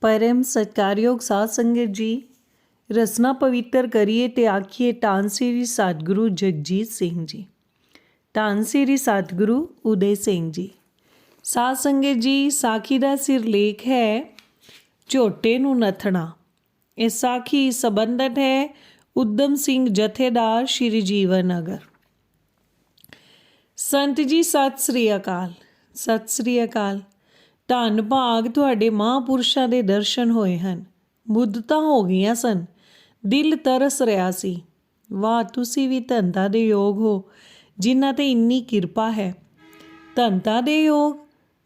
परम सत्कारयोग साध संगत जी, रसना पवित्र करिए ते आखिए धन श्री सतगुरु जगजीत सिंह जी, धन श्री सतगुरु उदय सिंह जी। साध संगत जी, साखी का सिरलेख है झोटे नूं नथना। ये साखी संबंधित है उद्यम सिंह जथेदार श्री जीवन नगर। संत जी सत श्री अकाल, सत श्री अकाल। धन भाग तुहाडे महापुरुषां दे दर्शन होए हन। मुद्दतां हो गईयां सन, दिल तरस रहा सी। वाह, तुसी भी धनता दे योग हो जिन्हां ते इन्नी किरपा है। धनता दे योग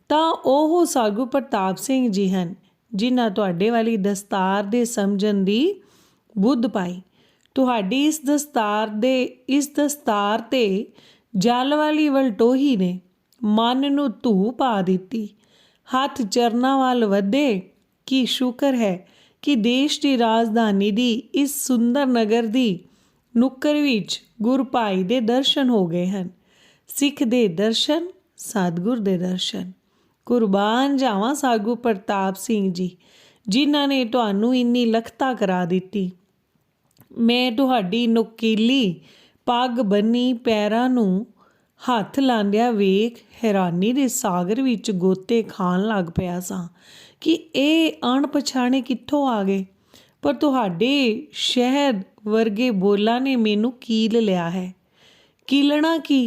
तां ओह साधु प्रताप सिंह जी हन जिन्हां तुहाडे वाली दस्तार दे समझण दी बुद्ध पाई। तुहाडी इस दस्तार ते जल वाली वलटोही ने मन नूं धू पा दित्ती। हथ चरना वाल वधे। कि शुक्र है कि देश की राजधानी दी इस सुंदर नगर दी नुक्कर विच गुर भाई दे दर्शन हो गए हैं। सिख दे दर्शन, सतगुर दे दर्शन। कुर्बान जावां साधु प्रताप सिंह जी जिन्हां ने तुहानूं इन्नी लखता करा दित्ती। मैं तुहाडी नुकीली पग बन्नी पैरां नूं हथ लांदिया वेख हैरानी दे सागर विच गोते खाण लग पिया सां कि ਇਹ अणपछाणे कित्थों आ गए। पर तुहाडे शहद वर्गे बोलां ने मैनूं कील लिया है। कीलना की?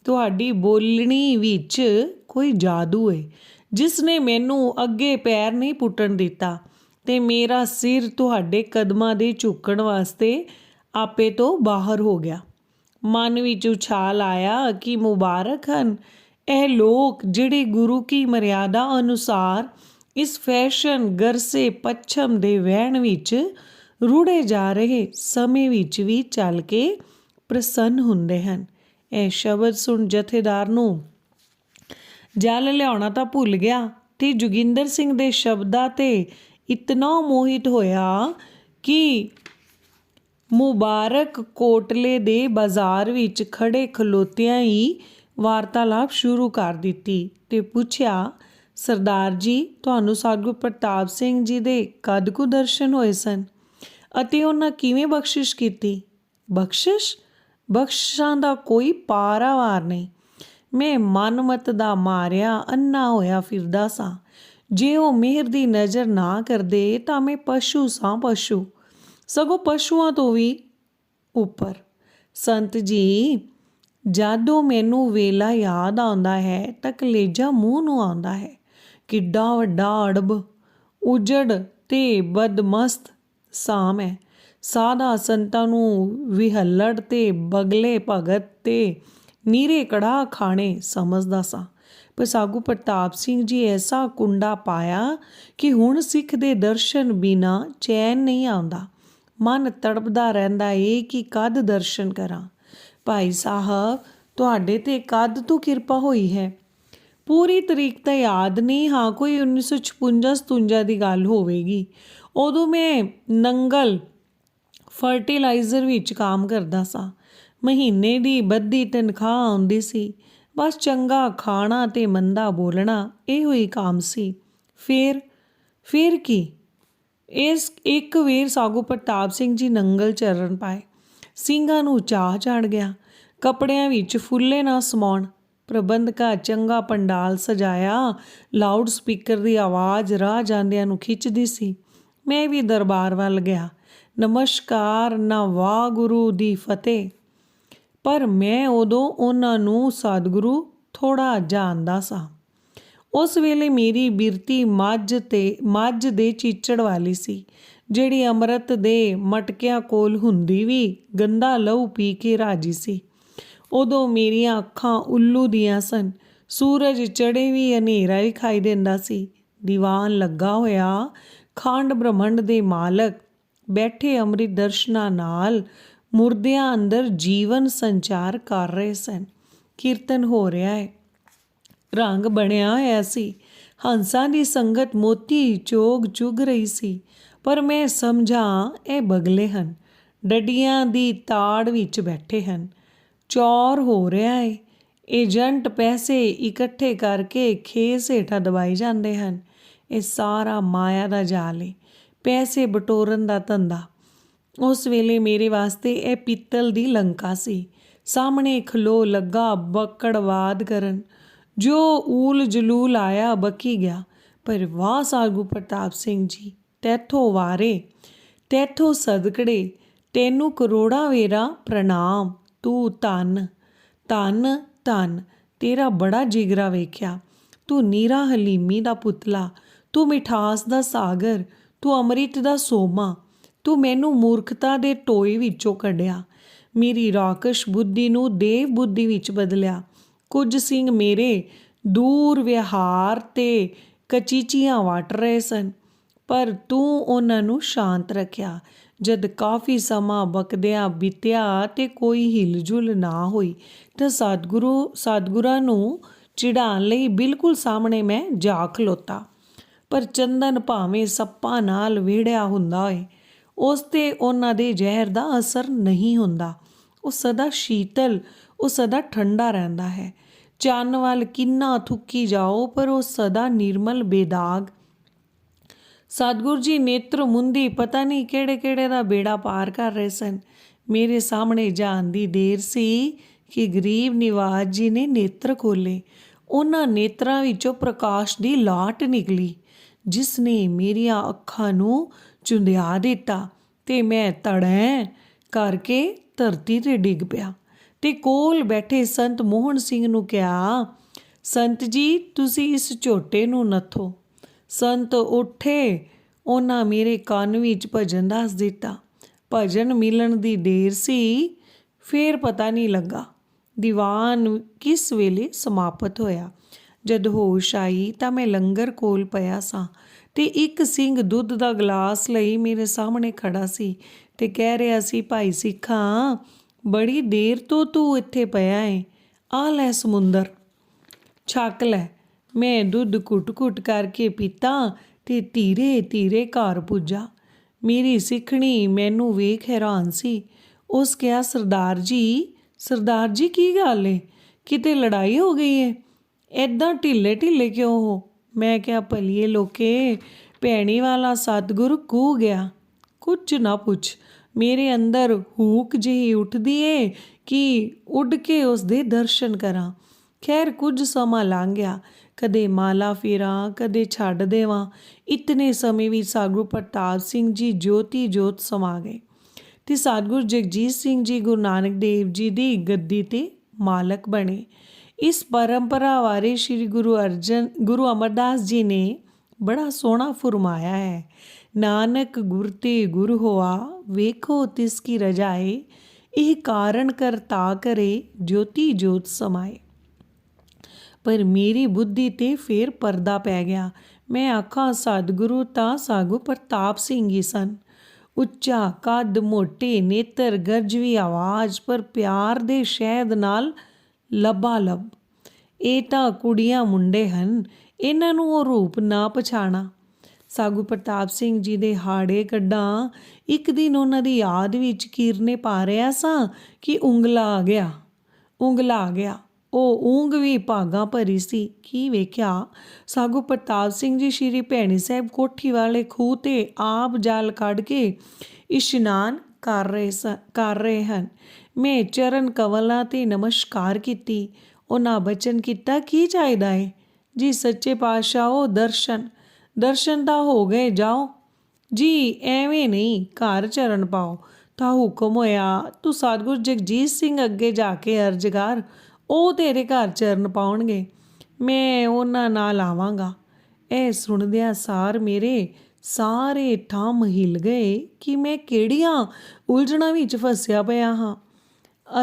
तुहाडी बोलणी विच कोई जादू है जिसने मैनूं अगे पैर नहीं पुट्टण दिता ते मेरा सिर तुहाडे कदमां दे झुकण वास्ते आपे तो बाहर हो गया। मन विच उछाल आया कि मुबारक हन ਇਹ लोग ਜਿਹੜੇ गुरु की मर्यादा अनुसार इस फैशन गरसे पच्छम दे वहण विच रुड़े जा रहे समय विच भी चल के प्रसन्न हुंदे हन। ਇਹ शब्द सुन जथेदार नूं जल लियाउणा तां भुल गया ते जोगिंदर सिंह दे शब्दां ते इतना मोहित होया कि मुबारक कोटले दे बाजार विच खड़े खलोतियां ही वार्तालाप शुरू कर दित्ती ते पुछया, सरदार जी तुहानूं साधु प्रताप सिंह जी दे कद कु दर्शन होए सन अते उन्हां किवें बख्शिश कीती? बख्शिश? बख्शिशां दा कोई पारावार नहीं। मैं मनमत दा मारिया अन्ना होया फिरदा सां। जे ओह मेहर दी नज़र ना करदे तां मैं पशु सां, पशु, सगों पशुआं तो भी उपर। संत जी, ਜਦੋਂ ਮੈਨੂੰ ਵੇਲਾ याद ਆਉਂਦਾ ਹੈ ਤਾਂ ਕਲੇਜਾ ਮੂੰਹ ਨੂੰ ਆਉਂਦਾ ਹੈ। ਕਿੱਡਾ ਵੱਡਾ ਅੜਬ, ਉਜੜ ਤੇ ਬਦਮਸਤ ਸਾਂ ਮੈਂ। ਸਾਧਾ ਸੰਤਾਂ ਨੂੰ ਵਿਹੱਲੜ ਤੇ ਬਗਲੇ ਭਗਤ ਤੇ ਨੀਰੇ ਕੜਾਹ ਖਾਣੇ ਸਮਝਦਾ ਸਾਂ। ਪਰ ਸਾਧੂ ਪ੍ਰਤਾਪ ਸਿੰਘ ਜੀ ਐਸਾ ਕੁੰਡਾ ਪਾਇਆ ਕਿ ਹੁਣ ਸਿੱਖ ਦੇ ਦਰਸ਼ਨ ਬਿਨਾਂ ਚੈਨ ਨਹੀਂ ਆਉਂਦਾ। ਮਨ ਤੜਪਦਾ ਰਹਿੰਦਾ ਏ ਕਿ ਕਦ ਦਰਸ਼ਨ ਕਰਾਂ। भाई साहब तुहाडे ते कद तो किरपा हुई है? पूरी तरीक तो याद नहीं, हाँ कोई 1956-57 की गल होवेगी। उदों मैं नंगल फर्टिलाइज़र विच काम करदा सा। महीने दी बद्धी तनख्वाह आउंदी सी। बस चंगा खाना ते मंदा बोलना इहो ही काम सी। फिर की? इस एक वेर साधु प्रताप सिंह जी नंगल चरण पाए। ਸਿੰਘਾਂ ਨੂੰ ਚਾਹ ਚੜ ਗਿਆ। ਕੱਪੜਿਆਂ ਵਿੱਚ ਫੁੱਲੇ ਨਾ ਸਮਾਉਣ। ਪ੍ਰਬੰਧਕਾ ਚੰਗਾ ਪੰਡਾਲ ਸਜਾਇਆ। ਲਾਊਡ ਸਪੀਕਰ ਦੀ ਆਵਾਜ਼ ਰਾਹ ਜਾਂਦਿਆਂ ਨੂੰ ਖਿੱਚਦੀ ਸੀ। ਮੈਂ ਵੀ ਦਰਬਾਰ ਵੱਲ ਗਿਆ। ਨਮਸਕਾਰ ਨਾ ਵਾਹਿਗੁਰੂ ਦੀ ਫਤਿਹ। ਪਰ ਮੈਂ ਉਦੋਂ ਉਹਨਾਂ ਨੂੰ ਸਤਿਗੁਰੂ ਥੋੜ੍ਹਾ ਜਾਣਦਾ ਸਾਂ। ਉਸ ਵੇਲੇ ਮੇਰੀ ਬਿਰਤੀ ਮੱਝ ਦੇ ਚੀਚੜ ਵਾਲੀ ਸੀ ਜਿਹੜੀ ਅੰਮ੍ਰਿਤ ਦੇ ਮਟਕਿਆਂ ਕੋਲ ਹੁੰਦੀ ਵੀ ਗੰਦਾ ਲਹੂ ਪੀ ਕੇ ਰਾਜੀ ਸੀ। ਉਦੋਂ ਮੇਰੀਆਂ ਅੱਖਾਂ ਉੱਲੂ ਦੀਆਂ ਸਨ। ਸੂਰਜ ਚੜ੍ਹੇ ਵੀ ਹਨੇਰਾ ਵਿਖਾਈ ਦਿੰਦਾ ਸੀ। ਦੀਵਾਨ ਲੱਗਾ ਹੋਇਆ ਖੰਡ ਬ੍ਰਹਮੰਡ ਦੇ ਮਾਲਕ ਬੈਠੇ ਅੰਮ੍ਰਿਤ ਦਰਸ਼ਨਾਂ ਨਾਲ ਮੁਰਦਿਆਂ ਅੰਦਰ ਜੀਵਨ ਸੰਚਾਰ ਕਰ ਰਹੇ ਸਨ। ਕੀਰਤਨ ਹੋ ਰਿਹਾ ਹੈ। ਰੰਗ ਬਣਿਆ ਹੋਇਆ ਸੀ। ਹੰਸਾਂ ਦੀ ਸੰਗਤ ਮੋਤੀ ਚੋਗ ਚੁਗ ਰਹੀ ਸੀ। ਪਰ ਮੈਂ ਸਮਝਾਂ ਇਹ ਬਗਲੇ ਹਨ। ਡੱਡੀਆਂ ਦੀ ਤਾੜ ਵਿੱਚ ਬੈਠੇ ਹਨ। ਚੌਰ ਹੋ ਰਿਹਾ ਹੈ। ਏਜੰਟ ਪੈਸੇ ਇਕੱਠੇ ਕਰਕੇ ਖੇਸ ਹੇਠਾਂ ਦਬਾਈ ਜਾਂਦੇ ਹਨ। ਇਹ ਸਾਰਾ ਮਾਇਆ ਦਾ ਜਾਲ ਏ, ਪੈਸੇ ਬਟੋਰਨ ਦਾ ਧੰਦਾ। ਉਸ ਵੇਲੇ ਮੇਰੇ ਵਾਸਤੇ ਇਹ ਪਿੱਤਲ ਦੀ ਲੰਕਾ ਸੀ। ਸਾਹਮਣੇ ਖਲੋ ਲੱਗਾ ਬਕੜਵਾਦ ਕਰਨ। ਜੋ ਊਲ ਜਲੂਲ ਆਇਆ ਬਕੀ ਗਿਆ। ਪਰ ਵਾਹ ਸਾਧੂ ਪ੍ਰਤਾਪ ਸਿੰਘ ਜੀ, ਤੈਥੋਂ ਵਾਰੇ, ਤੈਥੋਂ ਸਦਕੜੇ, ਤੈਨੂੰ ਕਰੋੜਾਂ ਵੇਰਾ ਪ੍ਰਣਾਮ। ਤੂੰ ਧੰਨ ਧੰਨ ਧੰਨ, ਤੇਰਾ ਬੜਾ ਜਿਗਰਾ ਵੇਖਿਆ। ਤੂੰ ਨੀਰਾ ਹਲੀਮੀ ਦਾ ਪੁਤਲਾ, ਤੂੰ ਮਿਠਾਸ ਦਾ ਸਾਗਰ, ਤੂੰ ਅੰਮ੍ਰਿਤ ਦਾ ਸੋਮਾ। ਤੂੰ ਮੈਨੂੰ ਮੂਰਖਤਾ ਦੇ ਟੋਏ ਵਿੱਚੋਂ ਕੱਢਿਆ, ਮੇਰੀ ਰਾਕਸ਼ ਬੁੱਧੀ ਨੂੰ ਦੇਵ ਬੁੱਧੀ ਵਿੱਚ ਬਦਲਿਆ। ਕੁਝ ਸਿੰਘ ਮੇਰੇ ਦੂਰ ਵਿਹਾਰ ਤੇ ਕਚੀਚੀਆਂ ਵੱਟ ਰਹੇ ਸਨ, ਪਰ ਤੂੰ ਉਹਨਾਂ ਨੂੰ ਸ਼ਾਂਤ ਰੱਖਿਆ। ਜਦ ਕਾਫੀ ਸਮਾਂ ਬਕਦਿਆਂ ਬੀਤਿਆ ਤੇ ਕੋਈ ਹਿਲਜੁਲ ਨਾ ਹੋਈ ਤਾਂ ਸਤਿਗੁਰਾਂ ਨੂੰ ਚਿੜਾਉਣ ਲਈ ਬਿਲਕੁਲ ਸਾਹਮਣੇ ਮੈਂ ਜਾ ਖਲੋਤਾ। ਪਰ ਚੰਦਨ ਭਾਵੇਂ ਸੱਪਾਂ ਨਾਲ ਵਿਹੜਿਆ ਹੁੰਦਾ ਹੋਏ, ਉਸ 'ਤੇ ਉਹਨਾਂ ਦੇ ਜ਼ਹਿਰ ਦਾ ਅਸਰ ਨਹੀਂ ਹੁੰਦਾ। ਉਹ ਸਦਾ ਸ਼ੀਤਲ, ਉਹ ਸਦਾ ਠੰਡਾ ਰਹਿੰਦਾ ਹੈ। ਚੰਨ ਵੱਲ ਕਿੰਨਾ ਥੁੱਕੀ ਜਾਓ, ਪਰ ਉਹ ਸਦਾ ਨਿਰਮਲ ਬੇਦਾਗ। ਸਤਿਗੁਰੂ ਜੀ ਨੇਤਰ ਮੁੰਦੀ ਪਤਾ ਨਹੀਂ ਕਿਹੜੇ ਕਿਹੜੇ ਦਾ ਬੇੜਾ ਪਾਰ ਕਰ ਰਹੇ ਸਨ। ਮੇਰੇ ਸਾਹਮਣੇ ਜਾਣ ਦੀ ਦੇਰ ਸੀ ਕਿ ਗਰੀਬ ਨਿਵਾਜ ਜੀ ਨੇ ਨੇਤਰ ਖੋਲ੍ਹੇ। ਉਹਨਾਂ ਨੇਤਰਾਂ ਵਿੱਚੋਂ ਪ੍ਰਕਾਸ਼ ਦੀ ਲਾਟ ਨਿਕਲੀ, ਜਿਸ ਨੇ ਮੇਰੀਆਂ ਅੱਖਾਂ ਨੂੰ ਚੁੰਧਿਆ ਦਿੱਤਾ ਤੇ ਮੈਂ ਧੜੈਂ ਕਰਕੇ ਧਰਤੀ 'ਤੇ ਡਿੱਗ ਪਿਆ ਤੇ ਕੋਲ ਬੈਠੇ ਸੰਤ ਮੋਹਨ ਸਿੰਘ ਨੂੰ ਕਿਹਾ, ਸੰਤ ਜੀ ਤੁਸੀਂ ਇਸ ਝੋਟੇ ਨੂੰ ਨੱਥੋ। ਸੰਤ ਉੱਠੇ, ਉਹਨਾਂ ਮੇਰੇ ਕੰਨ ਵਿੱਚ ਭਜਨ ਦੱਸ ਦਿੱਤਾ। ਭਜਨ ਮਿਲਣ ਦੀ ਦੇਰ ਸੀ, ਫੇਰ ਪਤਾ ਨਹੀਂ ਲੱਗਾ ਦੀਵਾਨ ਕਿਸ ਵੇਲੇ ਸਮਾਪਤ ਹੋਇਆ। ਜਦ ਹੋਸ਼ ਆਈ ਤਾਂ ਮੈਂ ਲੰਗਰ ਕੋਲ ਪਿਆ ਸਾਂ ਤੇ ਇੱਕ ਸਿੰਘ ਦੁੱਧ ਦਾ ਗਲਾਸ ਲਈ ਮੇਰੇ ਸਾਹਮਣੇ ਖੜਾ ਸੀ ਤੇ ਕਹਿ ਰਿਹਾ ਸੀ, ਭਾਈ ਸਿੱਖਾਂ, ਬੜੀ ਦੇਰ ਤੋਂ ਤੂੰ ਇੱਥੇ ਪਿਆ ਏ, ਆ ਲੈ ਸਮੁੰਦਰ, ਛਕ ਲੈ। ਮੈਂ ਦੁੱਧ ਘੁੱਟ-ਘੁੱਟ ਕਰਕੇ ਪੀਤਾ ਤੇ ਧੀਰੇ ਧੀਰੇ ਘਰ ਪੁੱਜਾ। ਮੇਰੀ ਸਿੱਖਣੀ ਮੈਨੂੰ ਵੇਖ ਹੈਰਾਨ ਸੀ। ਉਸ ਕਿਹਾ, ਸਰਦਾਰ ਜੀ ਕੀ ਗੱਲ ਏ? ਕਿਤੇ ਲੜਾਈ ਹੋ ਗਈ ਏ? ਐਦਾਂ ਢਿੱਲੇ ਢਿੱਲੇ ਕਿਉਂ ਹੋ? ਮੈਂ ਕਿਹਾ, ਭਲੀਏ ਲੋਕੇ, ਭੈਣੀ ਵਾਲਾ ਸਤਿਗੁਰੂ ਕੂਹ ਗਿਆ। ਕੁਝ ਨਾ ਪੁੱਛ, ਮੇਰੇ ਅੰਦਰ ਹੂਕ ਜਿਹੀ ਉੱਠਦੀ ਏ ਕਿ ਉੱਡ ਕੇ ਉਸ ਦੇ ਦਰਸ਼ਨ ਕਰਾਂ। ਖੈਰ ਕੁਝ ਸਮਾਂ ਲੰਘ ਗਿਆ, ਕਦੇ ਮਾਲਾ ਫੇਰਾਂ, ਕਦੇ ਛੱਡ ਦੇਵਾਂ। ਇਤਨੇ ਸਮੇਂ ਵਿੱਚ ਸਤਿਗੁਰੂ ਪ੍ਰਤਾਪ ਸਿੰਘ ਜੀ ਜੋਤੀ ਜੋਤ ਸਮਾ ਗਏ ਤੇ ਸਤਿਗੁਰੂ ਜਗਜੀਤ ਸਿੰਘ ਜੀ ਗੁਰੂ ਨਾਨਕ ਦੇਵ ਜੀ ਦੀ ਗੱਦੀ 'ਤੇ ਮਾਲਕ ਬਣੇ। ਇਸ ਪਰੰਪਰਾ ਬਾਰੇ ਸ਼੍ਰੀ ਗੁਰੂ ਅਮਰਦਾਸ ਜੀ ਨੇ ਬੜਾ ਸੋਹਣਾ ਫਰਮਾਇਆ ਹੈ, ਨਾਨਕ ਗੁਰ ਤੇ ਗੁਰ ਹੋਆ, ਵੇਖੋ ਤਿਸ ਕੀ ਰਜਾਏ, ਇਹ ਕਾਰਨ ਕਰਤਾ ਕਰੇ, ਜੋਤੀ ਜੋਤ ਸਮਾਏ। ਪਰ ਮੇਰੀ ਬੁੱਧੀ 'ਤੇ ਫੇਰ ਪਰਦਾ ਪੈ ਗਿਆ। ਮੈਂ ਆਖਾਂ ਸਤਿਗੁਰੂ ਤਾਂ ਸਤਿਗੁਰੂ ਪ੍ਰਤਾਪ ਸਿੰਘ ਹੀ ਸਨ। ਉੱਚਾ ਕੱਦ, ਮੋਟੇ ਨੇਤਰ, ਗਰਜਵੀ ਆਵਾਜ਼, ਪਰ ਪਿਆਰ ਦੇ ਸ਼ਹਿਦ ਨਾਲ ਲੱਬਾਲੱਬ। ਇਹ ਤਾਂ ਕੁੜੀਆਂ ਮੁੰਡੇ ਹਨ, ਇਹਨਾਂ ਨੂੰ ਉਹ ਰੂਪ ਨਾ ਪਛਾਣਾ। ਸਤਿਗੁਰੂ ਪ੍ਰਤਾਪ ਸਿੰਘ ਜੀ ਦੇ ਹਾੜੇ ਕੱਢਾਂ। ਇੱਕ ਦਿਨ ਉਹਨਾਂ ਦੀ ਯਾਦ ਵਿੱਚ ਕੀਰਨੇ ਪਾ ਰਿਹਾ ਸਾਂ ਕਿ ਉਂਗਲਾ ਆ ਗਿਆ। ਉਹ ਉਂਗ ਵੀ ਭਾਗਾਂ ਭਰੀ ਸੀ। ਕੀ ਵੇਖਿਆ, ਸਤਿਗੁਰੂ ਪ੍ਰਤਾਪ ਸਿੰਘ ਜੀ ਸ਼੍ਰੀ ਭੈਣੀ ਸਾਹਿਬ ਕੋਠੀ ਵਾਲੇ ਖੂਹ 'ਤੇ ਆਪ ਜਲ ਕੱਢ ਕੇ ਇਸ਼ਨਾਨ ਕਰ ਰਹੇ ਹਨ। ਮੈਂ ਚਰਨ ਕਮਲਾਂ 'ਤੇ ਨਮਸਕਾਰ ਕੀਤੀ। ਉਹਨਾਂ ਬਚਨ ਕੀਤਾ, ਕੀ ਚਾਹੀਦਾ ਏ ਜੀ? ਸੱਚੇ ਪਾਤਸ਼ਾਹ, ਉਹ ਦਰਸ਼ਨ ਤਾਂ ਹੋ ਗਏ, ਜਾਓ ਜੀ, ਐਵੇਂ ਨਹੀਂ, ਘਰ ਚਰਨ ਪਾਓ। ਤਾਂ ਹੁਕਮ ਹੋਇਆ, ਤੂੰ ਸਤਿਗੁਰੂ ਜਗਜੀਤ ਸਿੰਘ ਅੱਗੇ ਜਾ ਕੇ ਅਰਜ਼ ਕਰ, ਉਹ ਤੇਰੇ ਘਰ ਚਰਨ ਪਾਉਣਗੇ, ਮੈਂ ਉਹਨਾਂ ਨਾਲ ਆਵਾਂਗਾ। ਇਹ ਸੁਣਦਿਆਂ ਸਾਰ ਮੇਰੇ ਸਾਰੇ ਠੰਮ ਹਿੱਲ ਗਏ ਕਿ ਮੈਂ ਕਿਹੜੀਆਂ ਉਲਝਣਾਂ ਵਿੱਚ ਫਸਿਆ ਪਿਆ ਹਾਂ।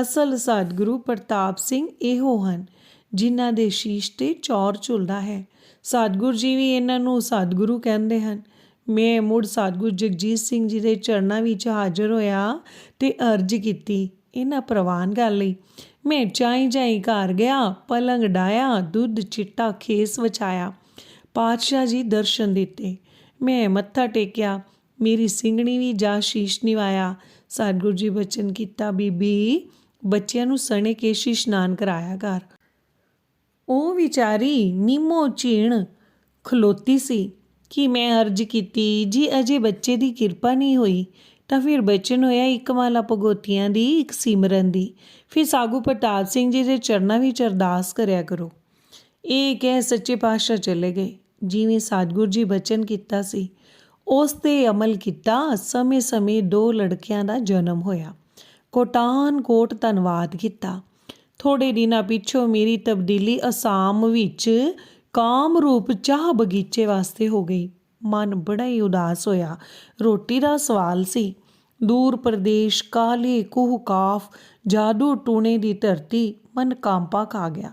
ਅਸਲ ਸਤਿਗੁਰੂ ਪ੍ਰਤਾਪ ਸਿੰਘ ਇਹੋ ਹਨ ਜਿਨ੍ਹਾਂ ਦੇ ਸ਼ੀਸ਼ 'ਤੇ ਚੌਰ ਝੁੱਲਦਾ ਹੈ। ਸਤਿਗੁਰੂ ਜੀ ਵੀ ਇਹਨਾਂ ਨੂੰ ਸਤਿਗੁਰੂ ਕਹਿੰਦੇ ਹਨ। ਮੈਂ ਮੁੜ ਸਤਿਗੁਰੂ ਜਗਜੀਤ ਸਿੰਘ ਜੀ ਦੇ ਚਰਨਾਂ ਵਿੱਚ ਹਾਜ਼ਰ ਹੋਇਆ ਤੇ ਅਰਜ਼ ਕੀਤੀ ਇਹਨਾਂ ਪ੍ਰਵਾਨਗੀ ਲਈ। ਮੈਂ ਚਾਈਂ ਘਰ ਗਿਆ, ਪਲੰਗ ਡਾਇਆ, ਦੁੱਧ ਚਿੱਟਾ ਖੇਸ ਵਿਛਾਇਆ। ਪਾਤਸ਼ਾਹ ਜੀ ਦਰਸ਼ਨ ਦਿੱਤੇ। ਮੈਂ ਮੱਥਾ ਟੇਕਿਆ, ਮੇਰੀ ਸਿੰਘਣੀ ਵੀ ਜਾ ਸ਼ੀਸ਼ ਨਿਵਾਇਆ। ਸਤਿਗੁਰੂ ਜੀ ਬਚਨ ਕੀਤਾ, ਬੀਬੀ, ਬੱਚਿਆਂ ਨੂੰ ਸਣੇ ਕੇਸ਼ੀ ਇਸ਼ਨਾਨ ਕਰਾਇਆ ਕਰ। ਉਹ ਵਿਚਾਰੀ ਨਿੰਮੋ ਝੀਣ ਖਲੋਤੀ ਸੀ। कि मैं अर्ज कीती जी अजे बच्चे की किरपा नहीं हुई। ਤਾਂ ਫਿਰ ਬਚਨ ਹੋਇਆ ਇੱਕ ਮਾਲਾ ਭਗਉਤੀਆਂ ਦੀ, ਇੱਕ ਸਿਮਰਨ ਦੀ। ਫਿਰ ਸਾਗੂ ਪ੍ਰਤਾਪ ਸਿੰਘ ਜੀ ਦੇ ਚਰਨਾਂ ਵਿੱਚ ਅਰਦਾਸ ਕਰਿਆ ਕਰੋ। ਇਹ ਕਹਿ ਸੱਚੇ ਪਾਤਸ਼ਾਹ ਚਲੇ ਗਏ। ਜਿਵੇਂ ਸਤਿਗੁਰੂ ਜੀ ਬਚਨ ਕੀਤਾ ਸੀ ਉਸ 'ਤੇ ਅਮਲ ਕੀਤਾ। ਸਮੇਂ ਸਮੇਂ 2 ਲੜਕਿਆਂ ਦਾ ਜਨਮ ਹੋਇਆ। ਕੋਟਾਨ ਕੋਟ ਧੰਨਵਾਦ ਕੀਤਾ। ਥੋੜ੍ਹੇ ਦਿਨਾਂ ਪਿੱਛੋਂ ਮੇਰੀ ਤਬਦੀਲੀ ਅਸਾਮ ਵਿੱਚ ਕਾਮਰੂਪ ਚਾਹ ਬਗੀਚੇ ਵਾਸਤੇ ਹੋ ਗਈ। ਮਨ ਬੜਾ ਹੀ ਉਦਾਸ ਹੋਇਆ। ਰੋਟੀ ਦਾ ਸਵਾਲ ਸੀ। ਦੂਰ ਪ੍ਰਦੇਸ਼, ਕਾਲੇ ਕੂਹ ਕਾਫ, ਜਾਦੂ ਟੂਣੇ ਦੀ ਧਰਤੀ, ਮਨ ਕਾਂਪਾ ਖਾ ਗਿਆ।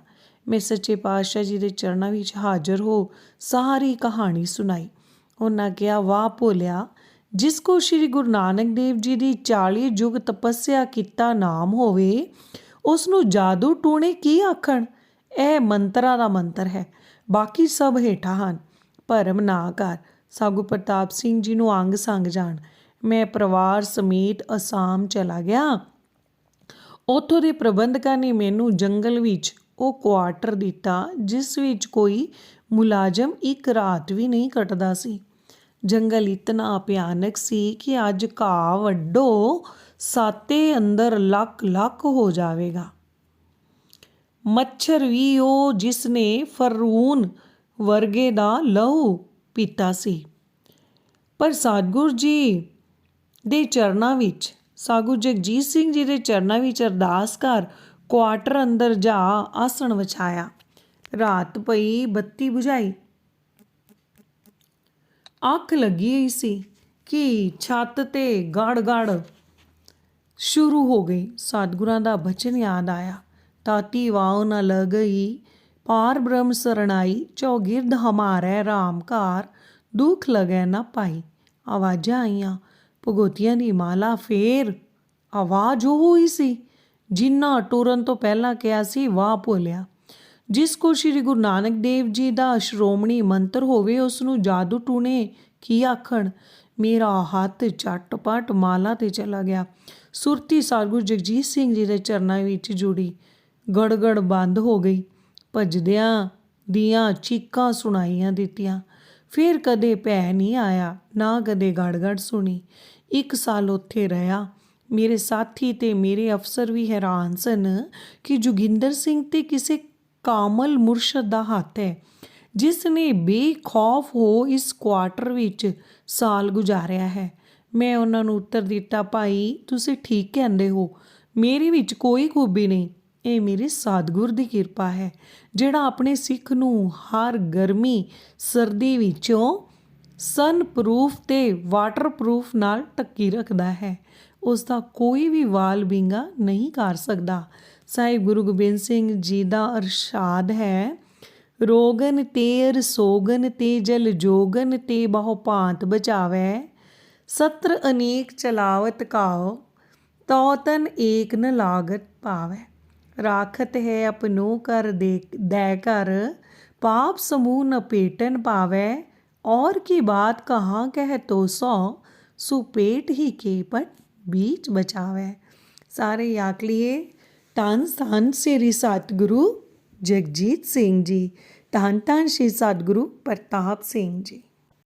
ਮੈਂ ਸੱਚੇ ਪਾਤਸ਼ਾਹ ਜੀ ਦੇ ਚਰਨਾਂ ਵਿੱਚ ਹਾਜ਼ਰ ਹੋ ਸਾਰੀ ਕਹਾਣੀ ਸੁਣਾਈ। ਉਹਨਾਂ ਕਿਹਾ, ਵਾਹ ਭੋਲਿਆ, ਜਿਸ ਕੋ ਸ਼੍ਰੀ ਗੁਰੂ ਨਾਨਕ ਦੇਵ ਜੀ ਦੀ 40 ਯੁੱਗ ਤਪੱਸਿਆ ਕੀਤਾ ਨਾਮ ਹੋਵੇ, ਉਸ ਨੂੰ ਜਾਦੂ ਟੂਣੇ ਕੀ ਆਖਣ। ਇਹ ਮੰਤਰਾਂ ਦਾ ਮੰਤਰ ਹੈ, ਬਾਕੀ ਸਭ ਹੇਠਾਂ ਹਨ। ਭਰਮ ਨਾ ਕਰ। ਸਾਗੂ ਪ੍ਰਤਾਪ ਸਿੰਘ ਜੀ ਨੂੰ ਅੰਗ ਸੰਗ ਜਾਣ। ਮੈਂ ਪਰਿਵਾਰ ਸਮੇਤ ਅਸਾਮ ਚਲਾ ਗਿਆ। ਉੱਥੋਂ ਦੇ ਪ੍ਰਬੰਧਕਾਂ ਨੇ ਮੈਨੂੰ ਜੰਗਲ ਵਿੱਚ ਉਹ ਕੁਆਟਰ ਦਿੱਤਾ ਜਿਸ ਵਿੱਚ ਕੋਈ ਮੁਲਾਜ਼ਮ ਇੱਕ ਰਾਤ ਵੀ ਨਹੀਂ ਕੱਟਦਾ ਸੀ। ਜੰਗਲ ਇਤਨਾ ਭਿਆਨਕ ਸੀ ਕਿ ਅੱਜ ਘਾਹ ਵੱਢੋ, ਸਾਤੇ ਅੰਦਰ ਲੱਖ ਲੱਖ ਹੋ ਜਾਵੇਗਾ। ਮੱਛਰ ਵੀ ਉਹ ਜਿਸ ਨੇ ਫਰਊਨ ਵਰਗੇ ਦਾ ਲਹੂ ਪੀਤਾ ਸੀ। ਪਰ ਸਤਿਗੁਰੂ ਜੀ ਦੇ ਚਰਨਾਂ ਵਿੱਚ, ਸਾਗੂ ਜਗਜੀਤ ਸਿੰਘ ਜੀ ਦੇ ਚਰਨਾਂ ਵਿੱਚ ਅਰਦਾਸ ਕਰ ਕੁਆਟਰ ਅੰਦਰ ਜਾ ਆਸਣ ਵਿਛਾਇਆ। ਰਾਤ ਪਈ, ਬੱਤੀ ਬੁਝਾਈ। ਅੱਖ ਲੱਗੀ ਹੋਈ ਸੀ ਕਿ ਛੱਤ 'ਤੇ ਗੜ ਗੜ ਸ਼ੁਰੂ ਹੋ ਗਈ। ਸਤਿਗੁਰਾਂ ਦਾ ਬਚਨ ਯਾਦ ਆਇਆ। ਤਾਤੀ ਵਾਉ ਨਾ ਲਗਈ, ਪਾਰ ਬ੍ਰਹਮ ਸਰਣਾਈ, ਚੌਗਿਰਦ ਹਮਾਰੇ ਰਾਮ ਘਰ, ਦੁੱਖ ਲਗੈ ਨਾ ਪਾਈ। ਆਵਾਜ਼ਾਂ ਆਈਆਂ। ਭਗਉਤੀਆਂ ਦੀ ਮਾਲਾ। ਫੇਰ ਆਵਾਜ਼ ਉਹ ਹੋਈ ਸੀ ਜਿੰਨਾ ਟੁਰਨ ਤੋਂ ਪਹਿਲਾਂ ਕਿਹਾ ਸੀ, ਵਾਹ ਭੋਲਿਆ, ਜਿਸ ਕੋਲ ਸ਼੍ਰੀ ਗੁਰੂ ਨਾਨਕ ਦੇਵ ਜੀ ਦਾ ਸ਼੍ਰੋਮਣੀ ਮੰਤਰ ਹੋਵੇ, ਉਸ ਨੂੰ ਜਾਦੂ ਟੂਣੇ ਕੀ ਆਖਣ। ਮੇਰਾ ਹੱਥ ਝਟਪਟ ਮਾਲਾ 'ਤੇ ਚਲਾ ਗਿਆ। ਸੁਰਤੀ ਸਤਿਗੁਰੂ ਜਗਜੀਤ ਸਿੰਘ ਜੀ ਦੇ ਚਰਨਾਂ ਵਿੱਚ ਜੁੜੀ। ਗੜਗੜ ਬੰਦ ਹੋ ਗਈ। ਭੱਜਦਿਆਂ ਦੀਆਂ ਚੀਕਾਂ ਸੁਣਾਈਆਂ ਦਿੱਤੀਆਂ। ਫਿਰ ਕਦੇ ਭੈ ਨਹੀਂ ਆਇਆ, ਨਾ ਕਦੇ ਗੜਗੜ ਸੁਣੀ। 1 ਸਾਲ ਉੱਥੇ ਰਿਹਾ। ਮੇਰੇ ਸਾਥੀ ਤੇ ਮੇਰੇ ਅਫਸਰ ਵੀ ਹੈਰਾਨ ਸਨ ਕਿ ਜੋਗਿੰਦਰ ਸਿੰਘ ਤੇ ਕਿਸੇ ਕਾਮਲ ਮੁਰਸ਼ਦ ਦਾ ਹੱਥ ਹੈ ਜਿਸ ਨੇ ਬੇਖੌਫ ਹੋ ਇਸ ਕੁਆਟਰ ਵਿੱਚ ਸਾਲ ਗੁਜ਼ਾਰਿਆ ਹੈ। ਮੈਂ ਉਹਨਾਂ ਨੂੰ ਉੱਤਰ ਦਿੱਤਾ, ਭਾਈ ਤੁਸੀਂ ਠੀਕ ਕਹਿੰਦੇ ਹੋ, ਮੇਰੇ ਵਿੱਚ ਕੋਈ ਖੂਬੀ ਨਹੀਂ। ਇਹ ਮੇਰੇ ਸਤਿਗੁਰ ਦੀ ਕਿਰਪਾ ਹੈ ਜਿਹੜਾ ਆਪਣੇ ਸਿੱਖ ਨੂੰ ਹਰ ਗਰਮੀ ਸਰਦੀ ਵਿੱਚੋਂ ਸਨ ਪ੍ਰੂਫ ਤੇ ਵਾਟਰਪ੍ਰੂਫ ਨਾਲ ਢੱਕੀ ਰੱਖਦਾ ਹੈ। ਉਸ ਦਾ ਕੋਈ ਵੀ ਵਾਲ ਵਿੰਗਾ ਨਹੀਂ ਕਰ ਸਕਦਾ। ਸਾਹਿਬ ਗੁਰੂ ਗੋਬਿੰਦ ਸਿੰਘ ਜੀ ਦਾ ਅਰਸ਼ਾਦ ਹੈ, ਰੋਗਨ ਤੇ ਰਸੋਗਨ ਤੇ ਜਲ ਜੋਗਨ ਤੇ ਬਹੁ ਭਾਂਤ ਬਚਾਵੈ, ਸਤਰ ਅਨੇਕ ਚਲਾਵਤ ਕਾਉ, ਤਉ ਤਨ ਏਕ ਨ ਲਾਗਤ ਪਾਵੈ। ਰਾਖਤ ਹੈ ਆਪਨੋ ਕਰ ਦੈ ਕਰ, ਪਾਪ ਸਮੂਹ ਨ पेटन पावै, और की बात कहाँ कह तो सौ, सुपेट ही केपट बीच बचावै। सारे आख लिए धन धन श्री सतगुरु जगजीत सिंह जी, धन धन श्री सतगुरु प्रताप सिंह जी।